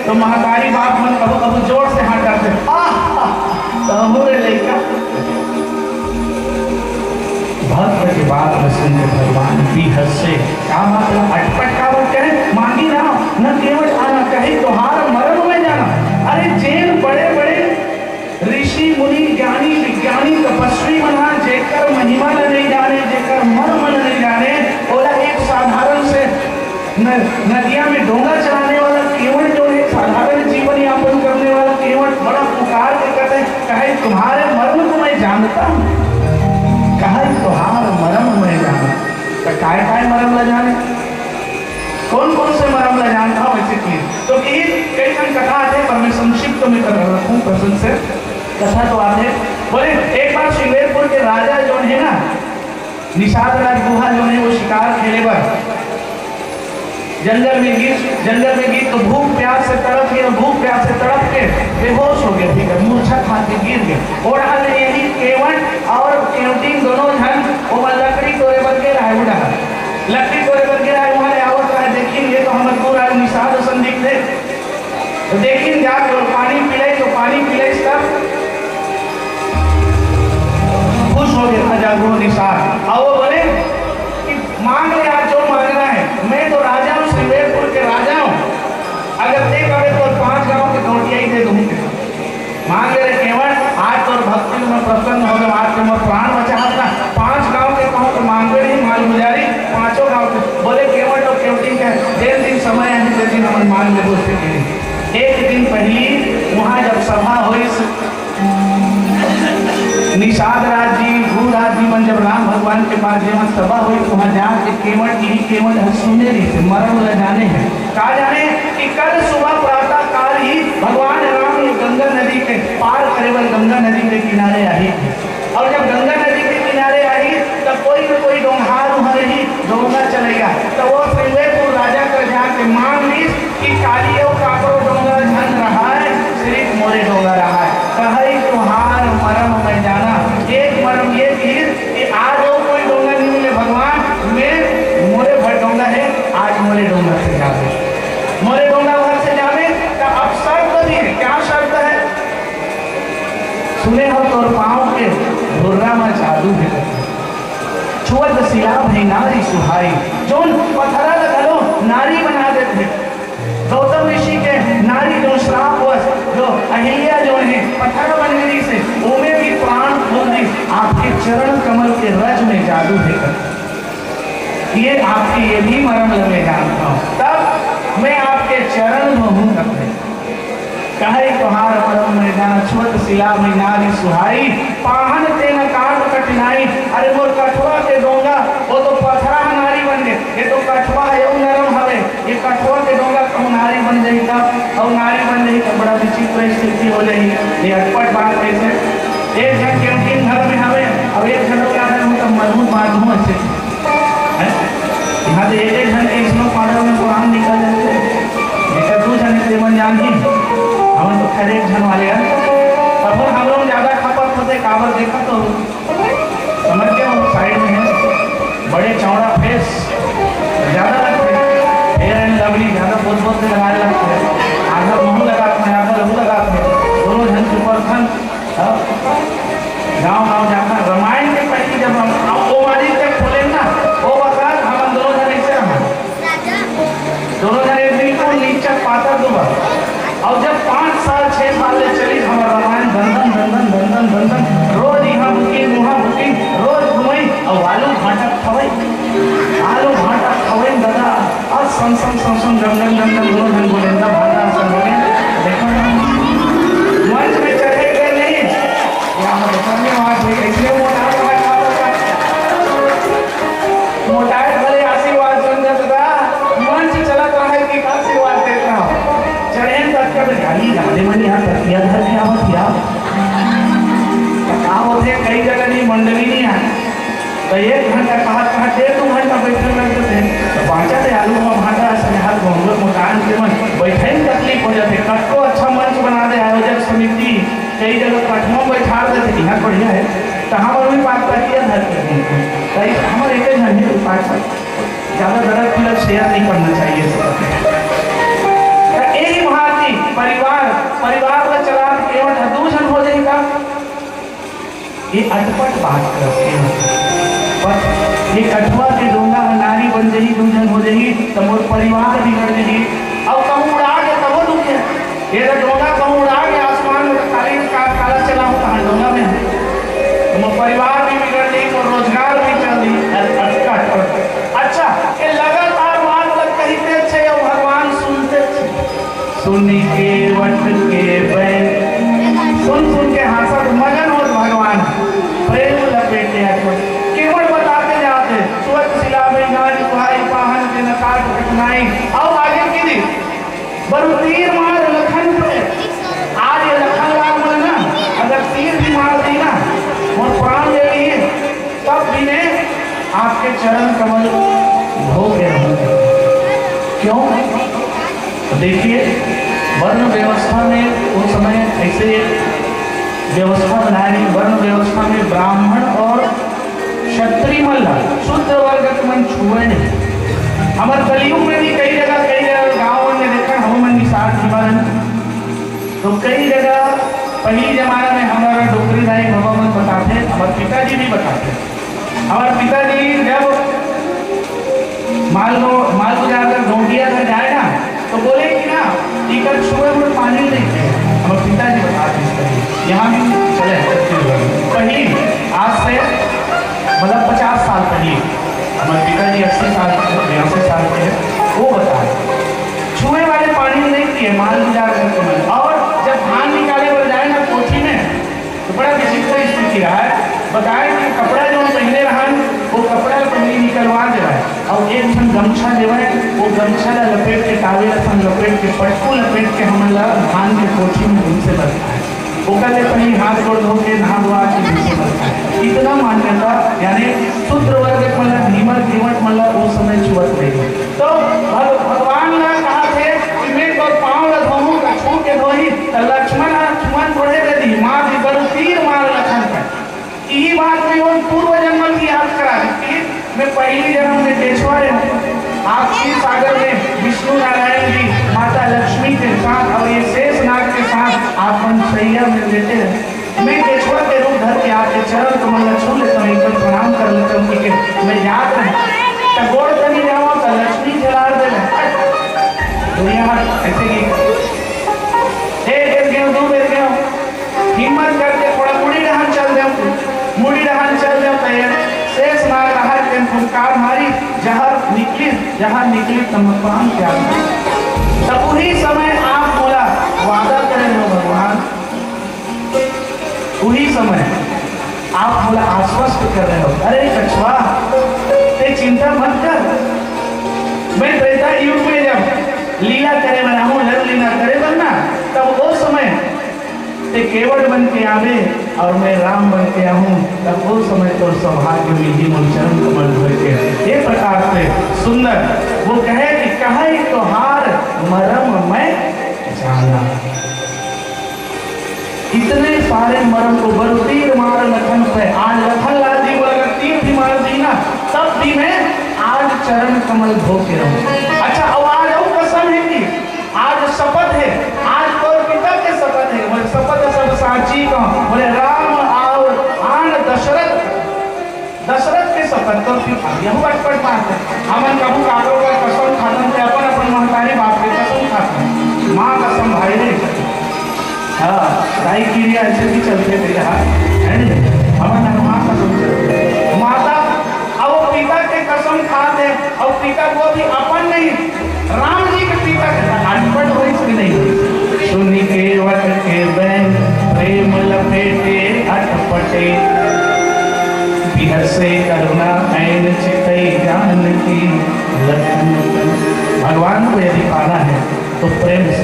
तो महाकारी बाप मन कबू कबू जोर से हाथ डालते तो लड़का भक्त की बात में सुनते भगवान भी हंसे। क्या मतलब अटपट का वो कहे मांगी ना न केवल आना कहे तुम्हारा मर्म में जाना। अरे जेल बड़े बड़े ऋषि मुनि ज्ञानी विज्ञानी तपस्वी बना जेकर महिमा नहीं जाने जेकर मर्म नहीं जाने। बोला एक साधारण से नदिया में डोंगा चलाने वाला केवल जो है साधारण जीवन यापन करने वाला केवल बड़ा पुकार के कहते कहे तुम्हारे मर्म को मैं जानता हूँ। कहा तुहार मरम में जाना तो काय मरम ल जाने कौन कौन से मरम ल जानता हूँ ऐसे की। तो कई जन कथा आते पर मैं संक्षिप्त में कर रखूँ प्रसन्न से कथा तो आते बोले एक बार श्रीवेरपुर के राजा जो है ना निषाद राज गुहा जो है वो शिकार खेले पर जंगल में गिर तो भूख प्यास से तड़प के बेहोश हो गए। ठीक है मूर्छा खा के गिर गए और हाल यही केवट और केवटी दोनों जन वो लकड़ी तोड़े बन के रहा उड़ा लकड़ी तोड़े बन के रहा वहां आवत रहा देखिए तो हम पूरा निषाद संदिग्ध थे तो देखिए जाके पानी पिले सब खुश हो गया जागो निषाद। और वो बोले कि मांग ले आज जो मांगना है मैं तो राजा हूँ श्रीवेरपुर के राजा हूँ अगर दे करे तो 5 गांव के गौटिया ही दे दूंगी। मांग ले केवल आज तो भक्ति में प्रसन्न हो गया आज तो मैं प्राण बचा था 5 गांव के कहूँ तो मांगे नहीं माल गुजारी 5 गांव के बोले केवल और केवटी के 1.5 दिन समय है 2 दिन हम मांग ले बोलते थे। एक दिन पहले वहाँ जब सभा हुई निषाद राज जी भूराज जी मन जब राम भगवान के पास जहाँ सभा हुई तो वहाँ जाके केवल सुने रही थे मरम ल जाने हैं। कहा जाने कि कल सुबह प्रातः काल ही भगवान राम ये गंगा नदी के पार केवल गंगा नदी के किनारे आई और जब गंगा नदी के किनारे आई तब कोई न कोई डोंहार उहर ही डोंगा चलेगा तो वो श्रीवेरपुर राजा कर जाके मांग ली कि काली और काकरो डोंगा झन रहा है सिर्फ मोरे डोंगा रहा है। कहे तुम्हार मरम में जाना एक मरम ये कि आज वो कोई डोंगा नहीं मिले भगवान में मोरे भर डोंगा है आज मोरे डोंगा से जावे मोरे डोंगा घर से जावे तो अब शर्त भी है। क्या शर्त है सुने हो तोर पाँव के धुर्रा में जादू है छुअत सिला भई नारी सुहाई जोन पथरा लगलो नारी बना देते गौतम ऋषि के नारी जो श्राप हुआ जो अहिल्या जो है पत्थर बनगरी से उमे भी प्राण खोल दी आपके चरण कमल के रज में जादू है ये आपकी ये भी मरम लगे जानता हूँ तब मैं आपके चरण धोऊं अपने। कहे तुम्हार मरम में जाना छुअत सिला में नारी सुहाई पाहन तेन काट कठिनाई। अरे वो कठुआ के डोंगा वो तो पथरा नारी बन गए ये तो कठुआ है वो नरम हवे ये कठुआ के डोंगा कहूँ नारी बन जाई तब और नारी बन जाई तो बड़ा विचित्र स्थिति हो जाएगी। ये अटपट बात कैसे एक जन क्योंकि घर में हवे अब एक जन क्या है मतलब मजबूत बात हूँ अच्छे यहाँ से एक जन के इसमें पाड़ों में कुरान निकल जाते हैं 2 जन के मन जान ही हम तो खैर एक जन वाले हैं तब हम लोग ज़्यादा खपत होते काबर देखा तो समझ के वो साइड में है बड़े चौड़ा फेस ज़्यादा लगते हैं फेयर एंड लवली ज़्यादा बहुत से लगाने लगते हैं आधा मुँह लगाते हैं आधा लहू लगाते हैं दोनों जन के ऊपर गाँव जाकर रामायण के पहले जब हम वो वाली तक खोले ना वो बता हम दोनों जन ऐसे दोनों जन बिल्कुल नीचे पाता दूबा और जब 5 साल 6 साल ले चली हमारा रामायण धंधन रोज यहाँ बुकिंग वहाँ बुकिंग रोज घुमाई और आलू भाटा खवाई दादा और संसम गंगन दोनों जन बोले भाटा बोले देखो मंच में चढ़े गए नहीं इसलिए मोटाई भले आशीर्वाद संगत मंच चला रहा है कि आशीर्वाद देता हूँ चढ़े तक गाड़ी गाने में यहाँ तकिया धर के आवत क्या कहा होते कई जगह नहीं मंडली नहीं है तो 1 घंटा कहा 1.5 घंटा बैठे रहते थे तो 5 आलू में भाटा स्नेहल घोंगो मकान के मन बैठे में तकलीफ हो जाते कटको अच्छा मंच बना दे आयोजक समिति कई जगह कठमों बैठा देते यहाँ बढ़िया है तो हम भी बात तकिया धर के हमारे एक घंटे पास ज़्यादा गलत फिलत शेयर नहीं करना चाहिए यही भांति ये अटपट बात करते हैं। पर एक अठवा के डोंगा नारी बन जही, दूजन हो जही, तो मोर परिवार बिगड़ जही। अब कहूँ उड़ा के तबो दुखे, ये तो डोंगा कहूँ उड़ा के आसमान में खाली काला चला हो, कहाँ डोंगा में है, तो मोर परिवार भी बिगड़ जही, मोर रोजगार भी चल जही। अच्छा, ये लगातार बात लग कहते थे और भगवान सुनते थे। सुनी के वट के बैन, सुन के हंसत मगन हो भगवान, प्रेम लपेटे केवल बताते जाते, सुवत शिला में गाज भाई पाहन के नकाट कठनाई। अब आगे की दी बरु तीर मार लखन पे, आज ये लखन लाल बोले ना, अगर तीर भी मार दी ना और प्राण ले लिए, तब भी ने आपके चरण कमल धो के रहूंगे। क्यों? देखिए, वर्ण व्यवस्था में उस समय ऐसे व्यवस्था बनाई, वर्ण व्यवस्था में ब्राह्मण और क्षत्रिय मल्ला शुद्ध वर्ग के मन छुए नहीं। हमारे कलयुग में भी कई जगह गाँव में देखा हम मन निषाद जीवन, तो कई जगह पहली जमाना में हमारा डोकरी दाई बाबा मन बताते, हमारे पिताजी भी बताते। हमारे पिताजी जब माल को जाकर ढोंगिया घर जाए ना, तो बोले कि ना टीकर छुए में पानी नहीं थे। हमारे पिताजी बताते इस तरह, यहाँ भी चले पहली आज से मतलब 50 साल पहले, हमारे पिताजी 80 साल 82 साल के हैं, वो बताए छुए वाले पानी नहीं पिए, माल गुजार करके। और जब धान निकाले पर जाए ना कोठी में, तो बड़ा विचित्र स्थिति रहा है। बताए कि कपड़ा जो पहले रहा वो कपड़ा पहले निकलवा दे रहा है, और एक ठन गमछा देवा है, वो गमछा ला लपेट के टावे लपेट के पटकू लपेट के हम धान के कोठी में उनसे बचता है। वो कहते पहले हाथ गोड़ धो के नहा धोआ के उनसे बचता है। इतना मान्यता, यानी शुद्ध वर्ग मतलब नीमर कीमत मतलब उस समय छुअत नहीं। तो भगवान ने कहा थे कि मैं तो पाँव ला धोऊं, छू के धोही, लक्ष्मण थोड़े दे दी, माँ दी बरु तीर मार लखन पे। यही बात में वो पूर्व जन्म की याद करा दी। मैं पहली जन्म में पेशवारे हूँ, आप क्षीर सागर में विष्णु नारायण जी माता लक्ष्मी के साथ और ये शेष नाग के साथ आप सैया में लेते हैं। मैं केशवा के रूप धर के आपके चरण कमल छू लेता हूँ, एक बार प्रणाम कर लेता हूँ कि मैं याद है गोड़ कहीं जाऊँ तो लक्ष्मी जला दे ऐसे एक गए दो बेर गए, हिम्मत करके थोड़ा मुड़ी डहान चल जाऊँ, मुड़ी डहान चल जाऊँ शेष नाग रहा के फुंकार मारी, जहाँ निकली तमपान क्या। तब वही समय आप बोला वादा करें हो भगवान, वही समय आप बोला आश्वस्त कर रहे हो, अरे कछुआ ते चिंता मत कर, मैं त्रेता युग में जब लीला करे बना हूँ, लड़ लीला करे बनना, तब वो समय ते केवल बन के आवे और मैं राम बन के आऊँ, तब वो समय तो सौभाग्य मिली चरण कमल धोए के। ये प्रकार से सुंदर वो कहे कि कहे तोहार मरम मैं जाना। इतने सारे मरम को बरु तीर मार लखन पे, आज लखन लाल जी को अगर तीर भी मार दी ना, तब भी मैं आज चरण कमल धो के रहूं। अच्छा, अब आज और कसम है कि आज शपथ है, आज तो पिता के शपथ है, बोले शपथ सब साची का, बोले राम और आन दशरथ के शपथ तो यह अटपट बात है। हमन कहूँ काटो का कसम खातन के अपन अपन महतारी बाप के कसम खातन, माँ कसम भाई नहीं सकती। हाँ, दाई की ऐसे भी चलते थे यार, हमन माँ कसम चलते, माता अब पिता के कसम खाते, और पिता को भी अपन नहीं, राम जी के पिता के अटपट हो इसकी नहीं। सुनी के वट के बैन प्रेम लपेटे अटपटे, बिहसे करुणा ऐन चितई जान की लखन। भगवान को यदि पाना है तो प्रेम से